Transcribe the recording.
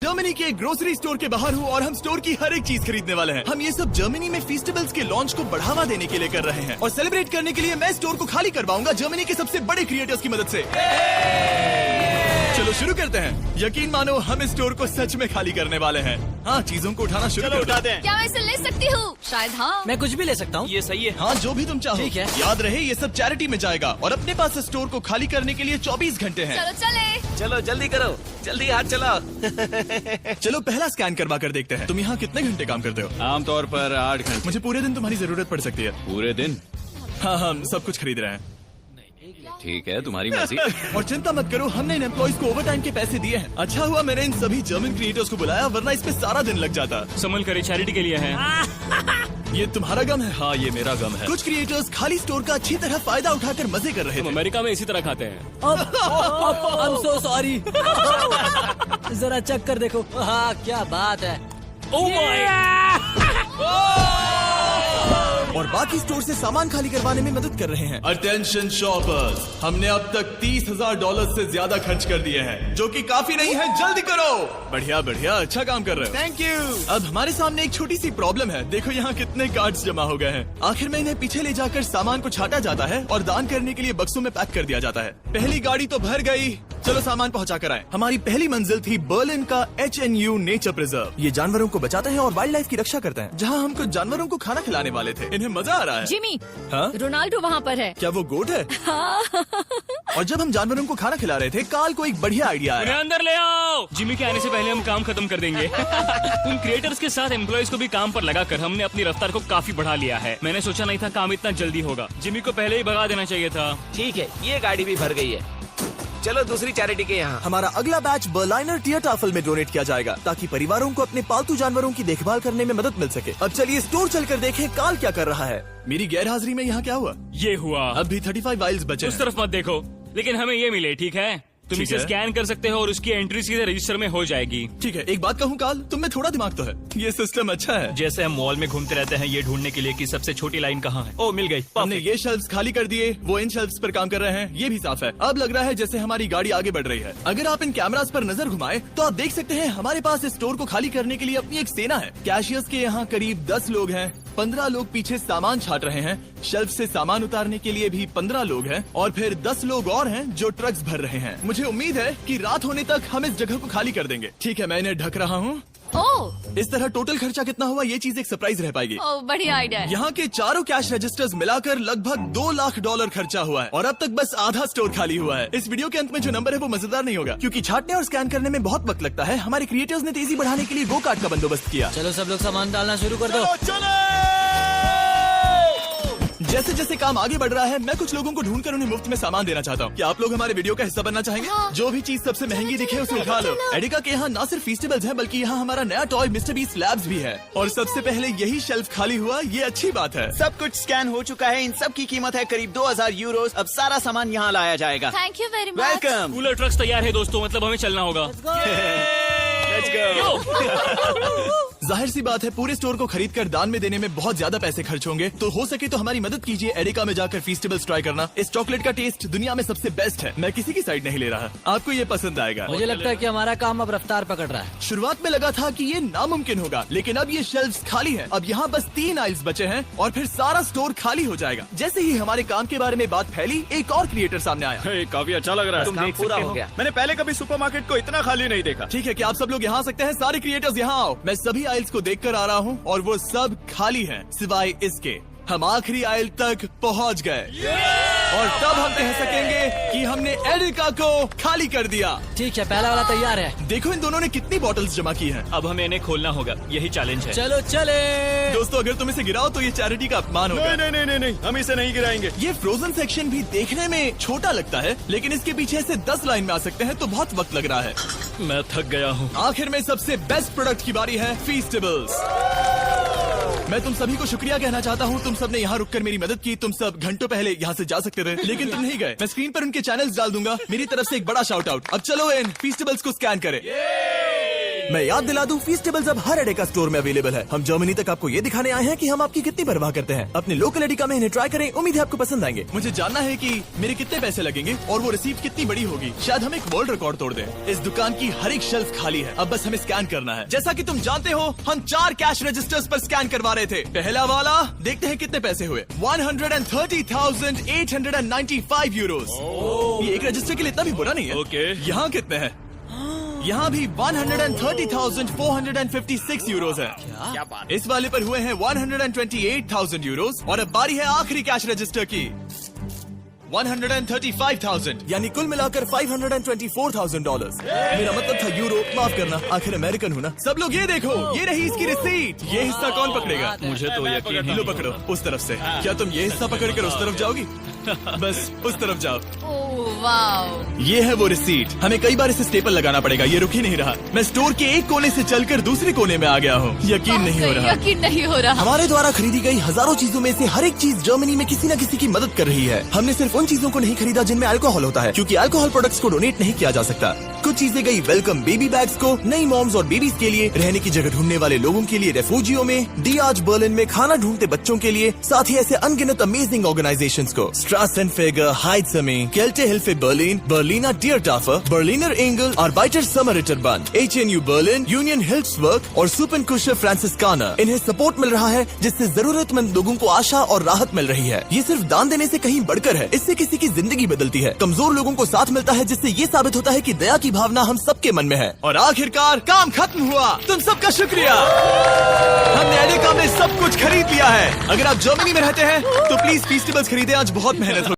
Germany के एक grocery store के बाहर हूँ और हम स्टोर की हर एक चीज खरीदने वाले हैं। हम ये सब जर्मनी में फेस्टिवल्स के लॉन्च को बढ़ावा देने के लिए कर रहे हैं और सेलिब्रेट करने के लिए मैं स्टोर को खाली करवाऊंगा जर्मनी के सबसे बड़े क्रिएटर्स की मदद से। चलो शुरू करते हैं। यकीन मानो हम इस स्टोर को सच में खाली करने वाले हैं। हाँ, चीजों को उठाना शुरू कर उठा दें। क्या मैं इसे ले सकती हूँ? शायद हाँ। मैं कुछ भी ले सकता हूँ। ये सही है। हाँ, जो भी तुम चाहो। ठीक है। याद रहे ये सब चैरिटी में जाएगा और अपने पास इस स्टोर को खाली करने के लिए 24 घंटे हैं। चलो चले। चलो जल्दी करो, जल्दी हाथ चलाओ। चलो पहला स्कैन करवा कर देखते हैं। तुम यहाँ कितने घंटे काम करते हो? आमतौर पर 8 घंटे। मुझे पूरे दिन तुम्हारी जरूरत पड़ सकती है। पूरे दिन? हाँ, हम सब कुछ खरीद रहे हैं। ठीक है, तुम्हारी मर्जी। और चिंता मत करो, हमने इन एम्प्लॉइज को ओवर टाइम के पैसे दिए हैं। अच्छा हुआ मैंने इन सभी जर्मन क्रिएटर्स को बुलाया, वरना इस पे सारा दिन लग जाता। संभल कर चैरिटी के लिए है। ये तुम्हारा गम है? हाँ, ये मेरा गम है। कुछ क्रिएटर्स खाली स्टोर का अच्छी तरह फायदा उठाकर मजे कर रहे हम थे। अमेरिका में इसी तरह खाते हैं। I'm so sorry। जरा चेक कर देखो। हाँ, क्या बात है। और बाकी स्टोर से सामान खाली करवाने में मदद कर रहे हैं। अटेंशन शॉपर्स, हमने अब तक $30,000 से ज्यादा खर्च कर दिए हैं, जो कि काफी नहीं है। जल्दी करो। बढ़िया बढ़िया, अच्छा काम कर रहे हो। Thank you. अब हमारे सामने एक छोटी सी प्रॉब्लम है। देखो यहाँ कितने कार्ड्स जमा हो गए हैं। आखिर में इन्हें पीछे ले जाकर सामान को छाटा जाता है और दान करने के लिए बक्सों में पैक कर दिया जाता है। पहली गाड़ी तो भर गई, चलो सामान पहुँचा कर आए। हमारी पहली मंजिल थी बर्लिन का HNU नेचर प्रिजर्व। ये जानवरों को बचाते हैं और वाइल्ड लाइफ की रक्षा करते हैं। जहाँ हम कुछ जानवरों को खाना खिलाने वाले थे। इन्हें मजा आ रहा है। जिमी, हाँ? रोनाल्डो वहाँ पर है। क्या वो गोट है? और जब हम जानवरों को खाना खिला रहे थे, काल को एक बढ़िया आइडिया उन्हें आया। अंदर ले आओ। जिमी के आने से पहले हम काम खत्म कर देंगे। उन क्रिएटर्स के साथ एम्प्लॉइज को भी काम पर लगाकर हमने अपनी रफ्तार को काफी बढ़ा लिया है। मैंने सोचा नहीं था काम इतना जल्दी होगा। जिमी को पहले ही भगा देना चाहिए था। ठीक है, ये गाड़ी भी भर गई है। चलो दूसरी चैरिटी के यहाँ। हमारा अगला बैच बर्लाइनर टियरटाफल में डोनेट किया जाएगा, ताकि परिवारों को अपने पालतू जानवरों की देखभाल करने में मदद मिल सके। अब चलिए स्टोर चलकर देखें काल क्या कर रहा है। मेरी गैरहाजिरी में यहाँ क्या हुआ? ये हुआ। अब भी 35 वाइल्स बचे उस हैं। तरफ मत देखो, लेकिन हमें ये मिले। ठीक है, तुम ठीक इसे है। स्कैन कर सकते हो और उसकी एंट्री सीधे रजिस्टर में हो जाएगी। ठीक है, एक बात कहूँ काल, तुम में थोड़ा दिमाग तो है। ये सिस्टम अच्छा है। जैसे हम मॉल में घूमते रहते हैं ये ढूंढने के लिए कि सबसे छोटी लाइन कहाँ है। ओ, मिल गई। हमने ये शेल्फ्स खाली कर दिए, वो इन शेल्फ्स पर काम कर रहे हैं। ये भी साफ है। अब लग रहा है जैसे हमारी गाड़ी आगे बढ़ रही है। अगर आप इन कैमरास पर नजर घुमाएं, तो आप देख सकते हैं हमारे पास इस स्टोर को खाली करने के लिए अपनी एक सेना है। कैशियर्स के यहाँ करीब 10 लोग हैं, 15 लोग पीछे सामान छाट रहे हैं, शेल्फ से सामान उतारने के लिए भी 15 लोग हैं, और फिर 10 लोग और हैं जो ट्रक्स भर रहे हैं। मुझे उम्मीद है कि रात होने तक हम इस जगह को खाली कर देंगे। ठीक है, मैं इन्हें ढक रहा हूँ। ओह, इस तरह टोटल खर्चा कितना हुआ, ये चीज एक सरप्राइज रह पाएगी। ओह, बढ़िया आइडिया है। यहाँ के चारों कैश रजिस्टर्स मिलाकर लगभग $2 लाख खर्चा हुआ है और अब तक बस आधा स्टोर खाली हुआ है। इस वीडियो के अंत में जो नंबर है वो मजेदार नहीं होगा, क्योंकि छाटने और स्कैन करने में बहुत वक्त लगता है। हमारे क्रिएटर्स ने तेजी बढ़ाने के लिए गो कार्ट का बंदोबस्त किया। चलो सब लोग सामान डालना शुरू कर दो। जैसे जैसे काम आगे बढ़ रहा है, मैं कुछ लोगों को ढूंढकर उन्हें मुफ्त में सामान देना चाहता हूँ। क्या आप लोग हमारे वीडियो का हिस्सा बनना चाहेंगे? हाँ। जो भी चीज सबसे महंगी दिखे उसे उठा लो। एडिका के यहाँ न सिर्फ फेस्टिवल्स हैं, बल्कि यहाँ हमारा नया टॉय मिस्टर बीस्ट लैब्स भी है। और सबसे पहले यही शेल्फ खाली हुआ, ये अच्छी बात है। सब कुछ स्कैन हो चुका है। इन सब की कीमत है करीब 2000 यूरो। अब सारा सामान यहाँ लाया जाएगा। Thank you very much. Welcome. Cooler trucks तैयार है दोस्तों, मतलब हमें चलना होगा। Let's go. जाहिर सी बात है, पूरे स्टोर को खरीद कर दान में देने में बहुत ज्यादा पैसे खर्च होंगे, तो हो सके तो हमारी मदद कीजिए एडिका में जाकर फेस्टिवल्स ट्राई करना। इस चॉकलेट का टेस्ट दुनिया में सबसे बेस्ट है। मैं किसी की साइड नहीं ले रहा, आपको ये पसंद आएगा। मुझे लगता है कि हमारा काम अब रफ्तार पकड़ रहा है। शुरुआत में लगा था कि ये नामुमकिन होगा, लेकिन अब ये शेल्फ्स खाली हैं। अब यहाँ बस 3 आइल्स बचे हैं और फिर सारा स्टोर खाली हो जाएगा। जैसे ही हमारे काम के बारे में बात फैली, एक और क्रिएटर सामने आया। काफी अच्छा लग रहा है। काम पूरा हो गया। मैंने पहले कभी सुपरमार्केट को इतना खाली नहीं देखा। ठीक है, क्या आप सब लोग यहाँ आ सकते हैं? सारे क्रिएटर्स यहाँ आओ। मैं सभी आइल्स को देखकर आ रहा हूँ और वो सब खाली हैं, सिवाय इसके। हम आखिरी आइल तक पहुँच गए और तब हम कह सकेंगे कि हमने एडिका को खाली कर दिया। ठीक है, पहला वाला तैयार है। देखो इन दोनों ने कितनी बॉटल्स जमा की हैं। अब हमें इन्हें खोलना होगा, यही चैलेंज है। चलो चले। दोस्तों, अगर तुम इसे गिराओ तो ये चैरिटी का अपमान होगा। नहीं, हम इसे नहीं गिराएंगे। ये फ्रोजन सेक्शन भी देखने में छोटा लगता है, लेकिन इसके पीछे से 10 लाइन में आ सकते हैं, तो बहुत वक्त लग रहा है। मैं थक गया हूँ। आखिर में सबसे बेस्ट प्रोडक्ट की बारी है, फेस्टिवल्स। मैं तुम सभी को शुक्रिया कहना चाहता हूँ। तुम सब ने यहाँ रुककर मेरी मदद की। तुम सब घंटों पहले यहाँ से जा सकते थे, लेकिन तुम नहीं गए। मैं स्क्रीन पर उनके चैनल्स डाल दूंगा। मेरी तरफ से एक बड़ा शाउट आउट। अब चलो इन फेस्टिवल्स को स्कैन करें। मैं याद दिला दूं, फीस्टेबल्स अब हर एडेका स्टोर में अवेलेबल है। हम जर्मनी तक आपको ये दिखाने आए हैं कि हम आपकी कितनी परवाह करते हैं। अपने लोकल एडेका में इन्हें ट्राई करें, उम्मीद है आपको पसंद आएंगे। मुझे जानना है कि मेरे कितने पैसे लगेंगे और वो रिसीप्ट कितनी बड़ी होगी। शायद हम एक वर्ल्ड रिकॉर्ड तोड़ दें। इस दुकान की हर एक शेल्फ खाली है, अब बस हमें स्कैन करना है। जैसा कि तुम जानते हो, हम 4 कैश रजिस्टर्स पर स्कैन करवा रहे थे। पहला वाला, देखते हैं कितने पैसे हुए। 130,895 यूरोस। ये एक रजिस्टर के लिए इतना भी बुरा नहीं है। ओके। यहाँ कितने हैं? यहाँ भी 130,456 यूरोस है। क्या बात। इस वाले पर हुए हैं 128,000 यूरोस। और अब बारी है आखिरी कैश रजिस्टर की, 135,000, यानी कुल मिलाकर $524,000। मेरा मतलब था यूरो, माफ करना, आखिर अमेरिकन हूँ ना। सब लोग ये देखो, ये रही इसकी रिसीट। ये हिस्सा कौन पकड़ेगा? मुझे तो यकीन लो पकड़ो, उस तरफ से। क्या तुम ये हिस्सा पकड़ कर उस तरफ जाओगी? बस उस तरफ जाओ। Oh wow. ये है वो रिसीट। हमें कई बार इसे स्टेपल लगाना पड़ेगा, ये रुक ही नहीं रहा। मैं स्टोर के एक कोने से चलकर दूसरे कोने में आ गया हूँ। यकीन नहीं हो रहा। यकीन नहीं हो रहा। हमारे द्वारा खरीदी गई हजारों चीजों में से हर एक चीज जर्मनी में किसी न किसी की मदद कर रही है। हमने सिर्फ उन चीजों को नहीं खरीदा जिनमें अल्कोहल होता है, क्योंकि अल्कोहल प्रोडक्ट्स को डोनेट नहीं किया जा सकता। कुछ चीजें गई वेलकम बेबी बैग्स को, नई मॉम्स और बेबीज के लिए, रहने की जगह ढूंढने वाले लोगों के लिए रेफ्यूजियों में, डियाज बर्लिन में खाना ढूंढते बच्चों के लिए, साथ ही ऐसे अनगिनत अमेजिंग ऑर्गेनाइजेशंस को, स्ट्रासेनफेगर, हाइट्समे, Kältehilfe Berlin, Berliner Tiertafel, Berliner Engel, Arbeiter Samariterbund, HNU Berlin, Union Hilfswerk और सुपनकुशर फ्रांसिस्काना। इन्हें सपोर्ट मिल रहा है, जिससे जरूरतमंद लोगों को आशा और राहत मिल रही है। ये सिर्फ दान देने से कहीं बढ़कर है, इससे किसी की जिंदगी बदलती है। कमजोर लोगों को साथ मिलता है, जिससे ये साबित होता है कि दया की भावना हम सबके मन में है। और आखिरकार काम खत्म हुआ। तुम सबका शुक्रिया। हमने एडेका में सब कुछ खरीद लिया है। अगर आप जर्मनी में रहते हैं तो प्लीज फीस्टेबल्स खरीदें, आज बहुत मेहनत हो